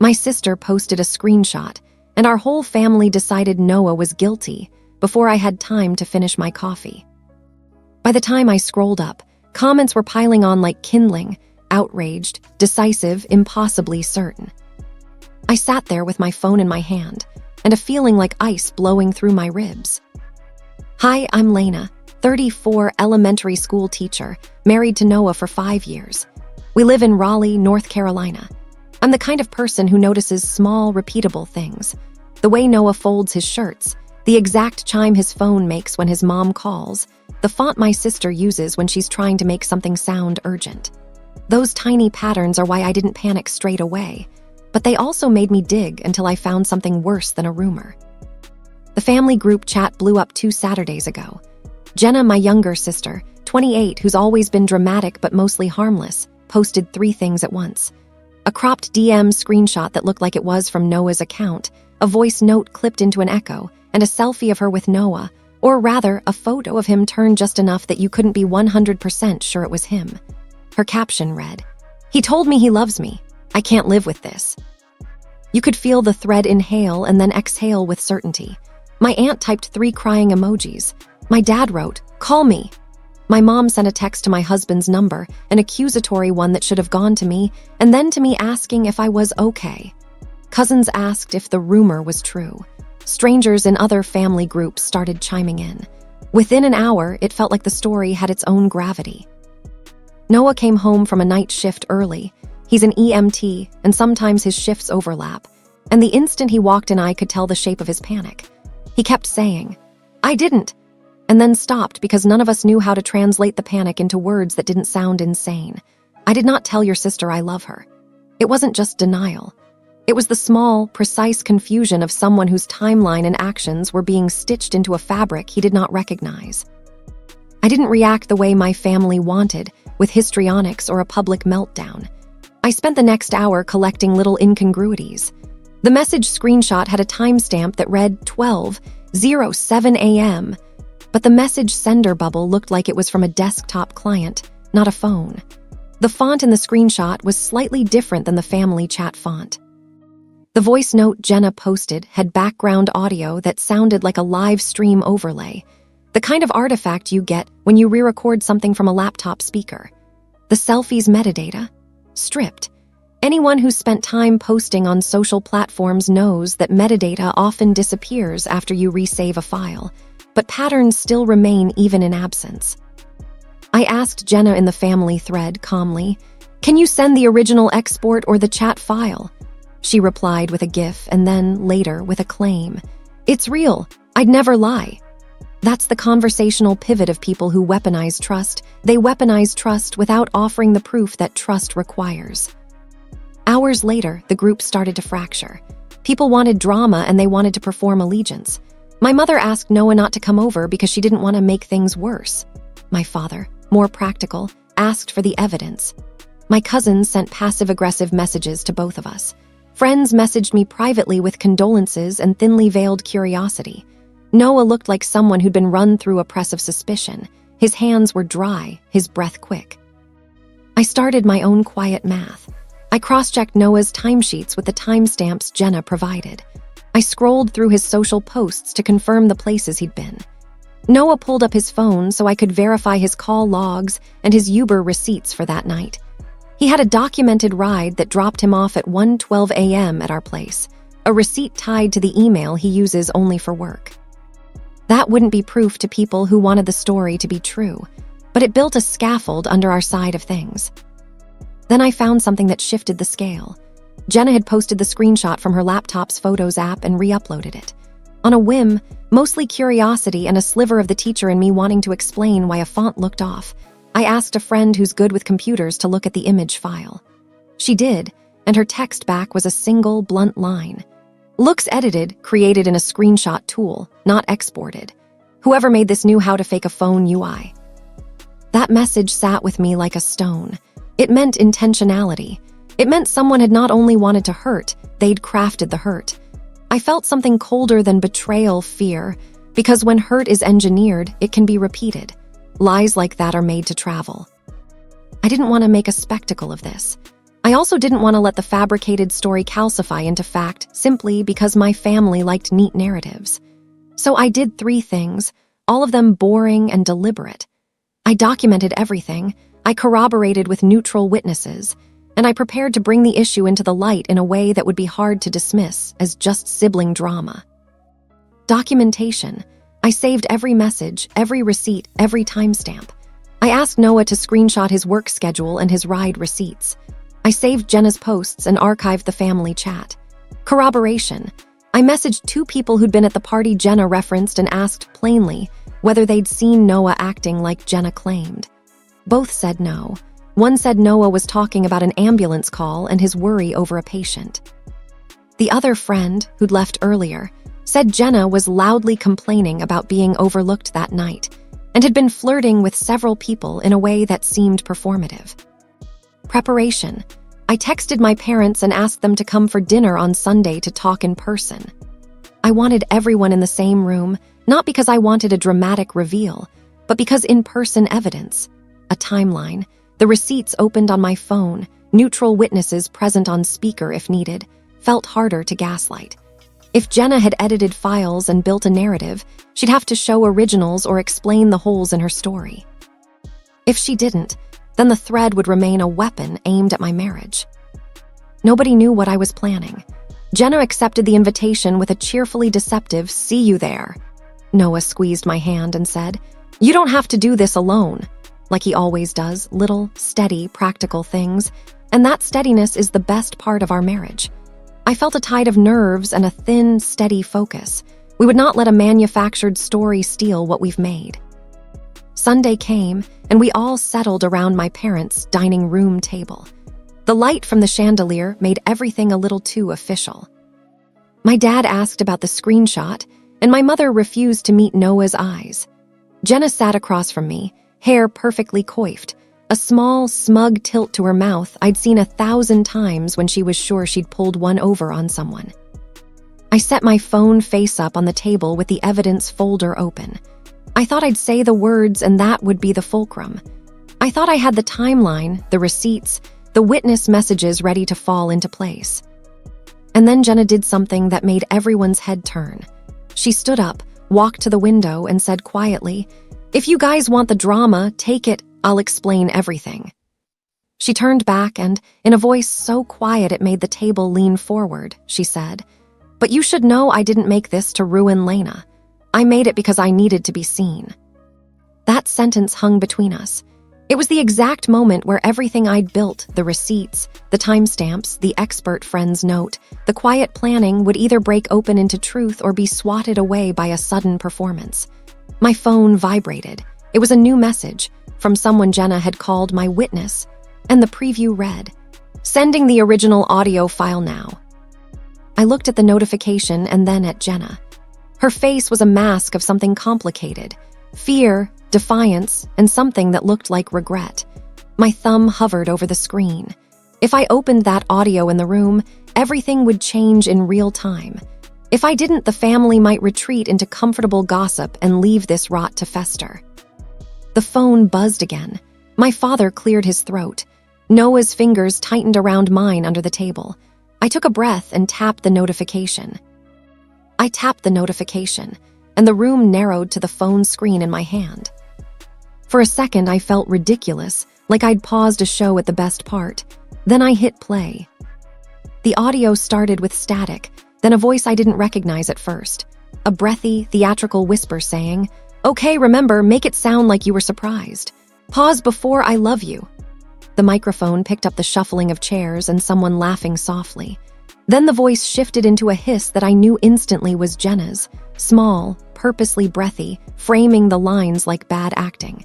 My sister posted a screenshot, and our whole family decided Noah was guilty before I had time to finish my coffee. By the time I scrolled up, comments were piling on like kindling, outraged, decisive, impossibly certain. I sat there with my phone in my hand, and a feeling like ice blowing through my ribs. Hi, I'm Lena, 34, elementary school teacher, married to Noah for 5 years. We live in Raleigh, North Carolina. I'm the kind of person who notices small, repeatable things. The way Noah folds his shirts, the exact chime his phone makes when his mom calls, the font my sister uses when she's trying to make something sound urgent. Those tiny patterns are why I didn't panic straight away, but they also made me dig until I found something worse than a rumor. The family group chat blew up 2 Saturdays ago. Jenna, my younger sister, 28, who's always been dramatic but mostly harmless, posted 3 things at once. A cropped DM screenshot that looked like it was from Noah's account, a voice note clipped into an echo, and a selfie of her with Noah, or rather, a photo of him turned just enough that you couldn't be 100% sure it was him. Her caption read, "He told me he loves me. I can't live with this." You could feel the thread inhale and then exhale with certainty. My aunt typed 3 crying emojis. My dad wrote, "Call me." My mom sent a text to my husband's number, an accusatory one that should have gone to me, and then to me asking if I was okay. Cousins asked if the rumor was true. Strangers in other family groups started chiming in. Within an hour, it felt like the story had its own gravity. Noah came home from a night shift early. He's an EMT, and sometimes his shifts overlap. And the instant he walked in, I could tell the shape of his panic. He kept saying, "I didn't," and then stopped because none of us knew how to translate the panic into words that didn't sound insane. "I did not tell your sister I love her." It wasn't just denial. It was the small, precise confusion of someone whose timeline and actions were being stitched into a fabric he did not recognize. I didn't react the way my family wanted, with histrionics or a public meltdown. I spent the next hour collecting little incongruities. The message screenshot had a timestamp that read 12:07 a.m., but the message sender bubble looked like it was from a desktop client, not a phone. The font in the screenshot was slightly different than the family chat font. The voice note Jenna posted had background audio that sounded like a live stream overlay, the kind of artifact you get when you re-record something from a laptop speaker. The selfie's metadata? Stripped. Anyone who's spent time posting on social platforms knows that metadata often disappears after you resave a file, but patterns still remain even in absence. I asked Jenna in the family thread calmly, "Can you send the original export or the chat file?" She replied with a gif and then, later, with a claim. "It's real. I'd never lie." That's the conversational pivot of people who weaponize trust. They weaponize trust without offering the proof that trust requires. Hours later, the group started to fracture. People wanted drama and they wanted to perform allegiance. My mother asked Noah not to come over because she didn't want to make things worse. My father, more practical, asked for the evidence. My cousins sent passive-aggressive messages to both of us. Friends messaged me privately with condolences and thinly veiled curiosity. Noah looked like someone who'd been run through a press of suspicion. His hands were dry, his breath quick. I started my own quiet math. I cross-checked Noah's timesheets with the timestamps Jenna provided. I scrolled through his social posts to confirm the places he'd been. Noah pulled up his phone so I could verify his call logs and his Uber receipts for that night. He had a documented ride that dropped him off at 1:12 a.m. at our place, a receipt tied to the email he uses only for work. That wouldn't be proof to people who wanted the story to be true, but it built a scaffold under our side of things. Then I found something that shifted the scale. Jenna had posted the screenshot from her laptop's Photos app and re-uploaded it. On a whim, mostly curiosity and a sliver of the teacher in me wanting to explain why a font looked off, I asked a friend who's good with computers to look at the image file. She did, and her text back was a single, blunt line. "Looks edited, created in a screenshot tool, not exported. Whoever made this knew how to fake a phone UI." That message sat with me like a stone. It meant intentionality. It meant someone had not only wanted to hurt, they'd crafted the hurt. I felt something colder than betrayal, fear, because when hurt is engineered, it can be repeated. Lies like that are made to travel. I didn't want to make a spectacle of this. I also didn't want to let the fabricated story calcify into fact simply because my family liked neat narratives. So I did 3 things, all of them boring and deliberate. I documented everything, I corroborated with neutral witnesses, and I prepared to bring the issue into the light in a way that would be hard to dismiss as just sibling drama. Documentation. I saved every message, every receipt, every timestamp. I asked Noah to screenshot his work schedule and his ride receipts. I saved Jenna's posts and archived the family chat. Corroboration. I messaged 2 people who'd been at the party Jenna referenced and asked plainly whether they'd seen Noah acting like Jenna claimed. Both said no. One said Noah was talking about an ambulance call and his worry over a patient. The other friend, who'd left earlier, said Jenna was loudly complaining about being overlooked that night and had been flirting with several people in a way that seemed performative. Preparation. I texted my parents and asked them to come for dinner on Sunday to talk in person. I wanted everyone in the same room, not because I wanted a dramatic reveal, but because in-person evidence, a timeline, the receipts opened on my phone, neutral witnesses present on speaker if needed, felt harder to gaslight. If Jenna had edited files and built a narrative, she'd have to show originals or explain the holes in her story. If she didn't, then the thread would remain a weapon aimed at my marriage. Nobody knew what I was planning. Jenna accepted the invitation with a cheerfully deceptive "see you there." Noah squeezed my hand and said, "You don't have to do this alone," like he always does, little, steady, practical things, and that steadiness is the best part of our marriage. I felt a tide of nerves and a thin, steady focus. We would not let a manufactured story steal what we've made. Sunday came, and we all settled around my parents' dining room table. The light from the chandelier made everything a little too official. My dad asked about the screenshot, and my mother refused to meet Noah's eyes. Jenna sat across from me, hair perfectly coiffed, a small, smug tilt to her mouth I'd seen 1,000 times when she was sure she'd pulled one over on someone. I set my phone face up on the table with the evidence folder open. I thought I'd say the words and that would be the fulcrum. I thought I had the timeline, the receipts, the witness messages ready to fall into place. And then Jenna did something that made everyone's head turn. She stood up, walked to the window, and said quietly, "If you guys want the drama, take it. I'll explain everything." She turned back and, in a voice so quiet it made the table lean forward, she said, "But you should know I didn't make this to ruin Lena. I made it because I needed to be seen." That sentence hung between us. It was the exact moment where everything I'd built, the receipts, the timestamps, the expert friend's note, the quiet planning would either break open into truth or be swatted away by a sudden performance. My phone vibrated. It was a new message from someone Jenna had called my witness, and the preview read, "Sending the original audio file now." I looked at the notification and then at Jenna. Her face was a mask of something complicated, fear, defiance, and something that looked like regret. My thumb hovered over the screen. If I opened that audio in the room, everything would change in real time. If I didn't, the family might retreat into comfortable gossip and leave this rot to fester. The phone buzzed again. My father cleared his throat. Noah's fingers tightened around mine under the table. I took a breath and tapped the notification. I tapped the notification, and the room narrowed to the phone screen in my hand. For a second, I felt ridiculous, like I'd paused a show at the best part. Then I hit play. The audio started with static, then a voice I didn't recognize at first. A breathy, theatrical whisper saying, "Okay, remember, make it sound like you were surprised. Pause before I love you." The microphone picked up the shuffling of chairs and someone laughing softly. Then the voice shifted into a hiss that I knew instantly was Jenna's, small, purposely breathy, framing the lines like bad acting.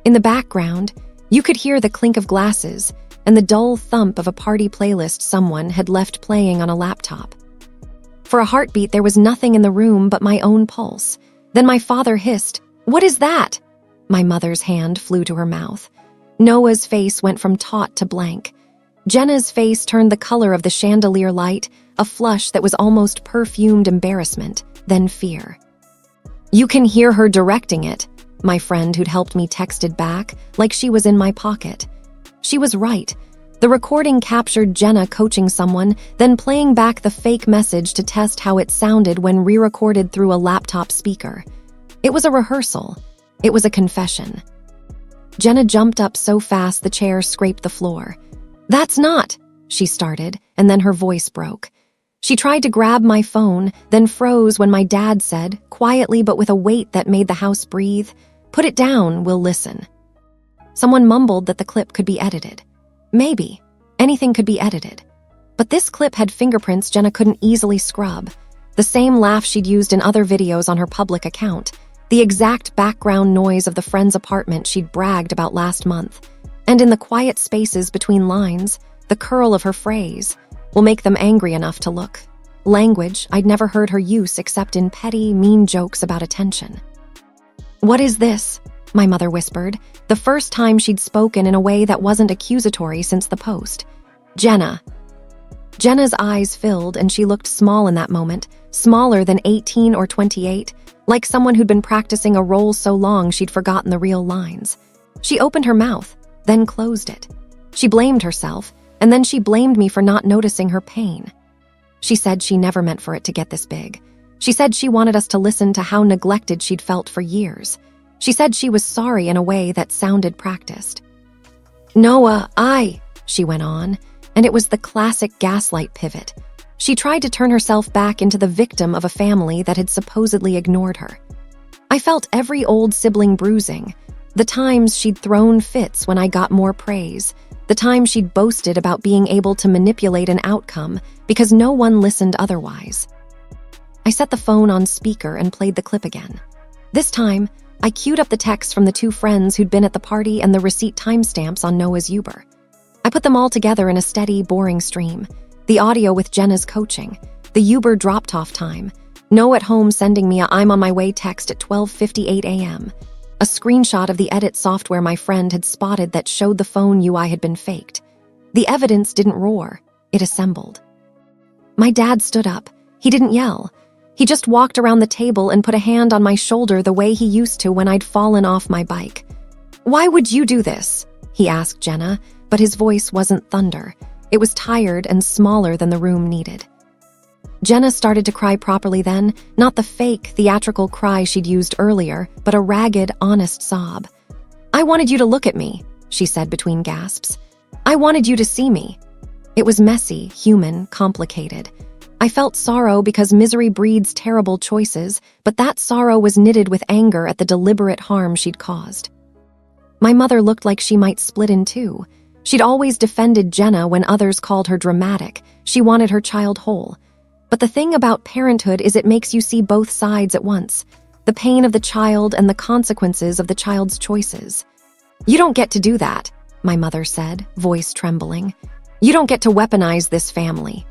In the background, you could hear the clink of glasses and the dull thump of a party playlist someone had left playing on a laptop. For a heartbeat, there was nothing in the room but my own pulse. Then my father hissed, "What is that?" My mother's hand flew to her mouth. Noah's face went from taut to blank. Jenna's face turned the color of the chandelier light, a flush that was almost perfumed embarrassment, then fear. "You can hear her directing it," my friend who'd helped me texted back, like she was in my pocket. She was right. The recording captured Jenna coaching someone, then playing back the fake message to test how it sounded when re-recorded through a laptop speaker. It was a rehearsal. It was a confession. Jenna jumped up so fast the chair scraped the floor. "That's not," she started, and then her voice broke. She tried to grab my phone, then froze when my dad said, quietly but with a weight that made the house breathe, "Put it down, we'll listen." Someone mumbled that the clip could be edited. Maybe. Anything could be edited. But this clip had fingerprints Jenna couldn't easily scrub. The same laugh she'd used in other videos on her public account. The exact background noise of the friend's apartment she'd bragged about last month. And in the quiet spaces between lines, the curl of her phrase will make them angry enough to look. Language I'd never heard her use except in petty, mean jokes about attention. "What is this?" my mother whispered, the first time she'd spoken in a way that wasn't accusatory since the post. "Jenna." Jenna's eyes filled and she looked small in that moment, smaller than 18 or 28, like someone who'd been practicing a role so long she'd forgotten the real lines. She opened her mouth, then closed it. She blamed herself, and then she blamed me for not noticing her pain. She said she never meant for it to get this big. She said she wanted us to listen to how neglected she'd felt for years. She said she was sorry in a way that sounded practiced. "Noah, she went on, and it was the classic gaslight pivot. She tried to turn herself back into the victim of a family that had supposedly ignored her. I felt every old sibling bruising, the times she'd thrown fits when I got more praise, the time she'd boasted about being able to manipulate an outcome because no one listened otherwise. I set the phone on speaker and played the clip again. This time, I queued up the texts from the two friends who'd been at the party and the receipt timestamps on Noah's Uber. I put them all together in a steady, boring stream. The audio with Jenna's coaching, the Uber dropped-off time, Noah at home sending me a "I'm on my way" text at 12:58 a.m., a screenshot of the edit software my friend had spotted that showed the phone UI had been faked. The evidence didn't roar, it assembled. My dad stood up. He didn't yell. He just walked around the table and put a hand on my shoulder the way he used to when I'd fallen off my bike. "Why would you do this?" he asked Jenna, but his voice wasn't thunder. It was tired and smaller than the room needed. Jenna started to cry properly then, not the fake, theatrical cry she'd used earlier, but a ragged, honest sob. "I wanted you to look at me," she said between gasps. "I wanted you to see me." It was messy, human, complicated. I felt sorrow because misery breeds terrible choices, but that sorrow was knitted with anger at the deliberate harm she'd caused. My mother looked like she might split in two. She'd always defended Jenna when others called her dramatic. She wanted her child whole. But the thing about parenthood is it makes you see both sides at once, the pain of the child and the consequences of the child's choices. "You don't get to do that," my mother said, voice trembling. "You don't get to weaponize this family."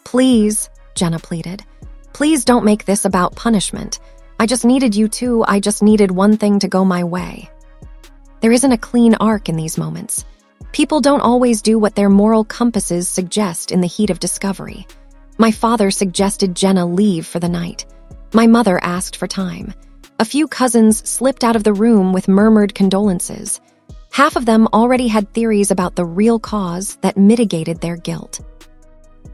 "Please," Jenna pleaded, "please don't make this about punishment. I just needed you to, I just needed one thing to go my way." There isn't a clean arc in these moments. People don't always do what their moral compasses suggest in the heat of discovery. My father suggested Jenna leave for the night. My mother asked for time. A few cousins slipped out of the room with murmured condolences. Half of them already had theories about the real cause that mitigated their guilt.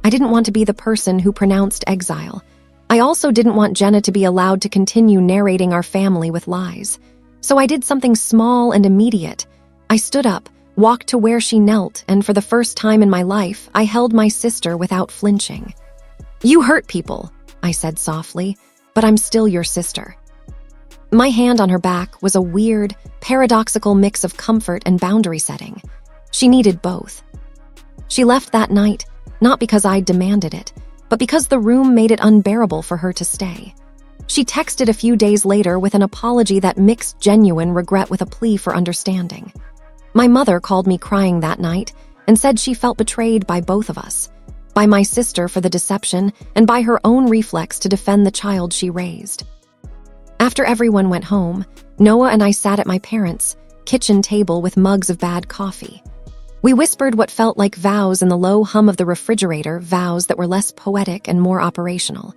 I didn't want to be the person who pronounced exile. I also didn't want Jenna to be allowed to continue narrating our family with lies. So I did something small and immediate. I stood up, walked to where she knelt, and for the first time in my life, I held my sister without flinching. "You hurt people," I said softly, "but I'm still your sister." My hand on her back was a weird, paradoxical mix of comfort and boundary setting. She needed both. She left that night, not because I demanded it, but because the room made it unbearable for her to stay. She texted a few days later with an apology that mixed genuine regret with a plea for understanding. My mother called me crying that night and said she felt betrayed by both of us, by my sister for the deception and by her own reflex to defend the child she raised. After everyone went home, Noah and I sat at my parents' kitchen table with mugs of bad coffee. We whispered what felt like vows in the low hum of the refrigerator, vows that were less poetic and more operational.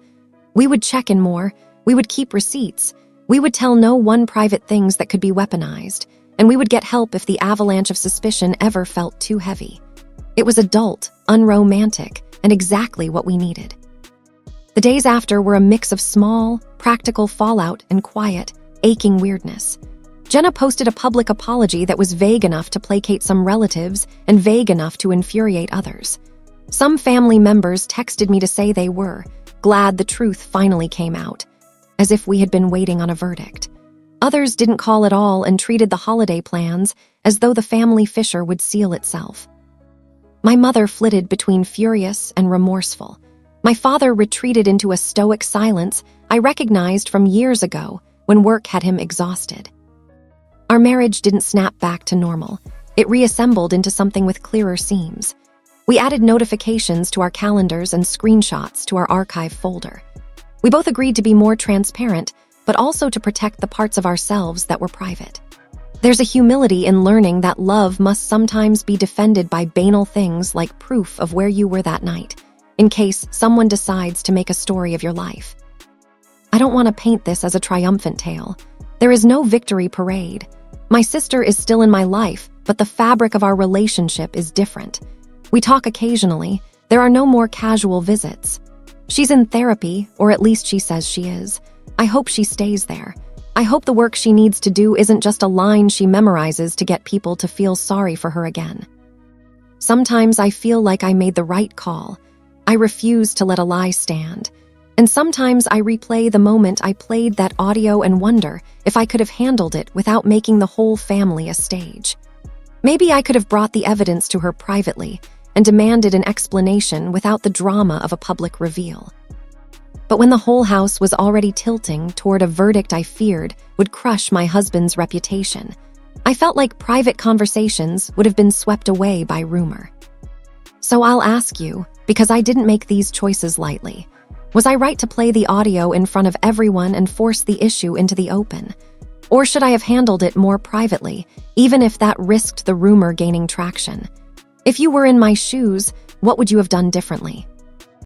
We would check in more, we would keep receipts, we would tell no one private things that could be weaponized, and we would get help if the avalanche of suspicion ever felt too heavy. It was adult, unromantic, and exactly what we needed. The days after were a mix of small, practical fallout and quiet, aching weirdness. Jenna posted a public apology that was vague enough to placate some relatives and vague enough to infuriate others. Some family members texted me to say they were glad the truth finally came out, as if we had been waiting on a verdict. Others didn't call at all and treated the holiday plans as though the family fissure would seal itself. My mother flitted between furious and remorseful. My father retreated into a stoic silence I recognized from years ago when work had him exhausted. Our marriage didn't snap back to normal. It reassembled into something with clearer seams. We added notifications to our calendars and screenshots to our archive folder. We both agreed to be more transparent, but also to protect the parts of ourselves that were private. There's a humility in learning that love must sometimes be defended by banal things like proof of where you were that night, in case someone decides to make a story of your life. I don't want to paint this as a triumphant tale. There is no victory parade. My sister is still in my life, but the fabric of our relationship is different. We talk occasionally. There are no more casual visits. She's in therapy, or at least she says she is. I hope she stays there. I hope the work she needs to do isn't just a line she memorizes to get people to feel sorry for her again. Sometimes I feel like I made the right call. I refuse to let a lie stand. And sometimes I replay the moment I played that audio and wonder if I could have handled it without making the whole family a stage. Maybe I could have brought the evidence to her privately and demanded an explanation without the drama of a public reveal. But when the whole house was already tilting toward a verdict I feared would crush my husband's reputation, I felt like private conversations would have been swept away by rumor. So I'll ask you, because I didn't make these choices lightly, was I right to play the audio in front of everyone and force the issue into the open? Or should I have handled it more privately, even if that risked the rumor gaining traction? If you were in my shoes, what would you have done differently?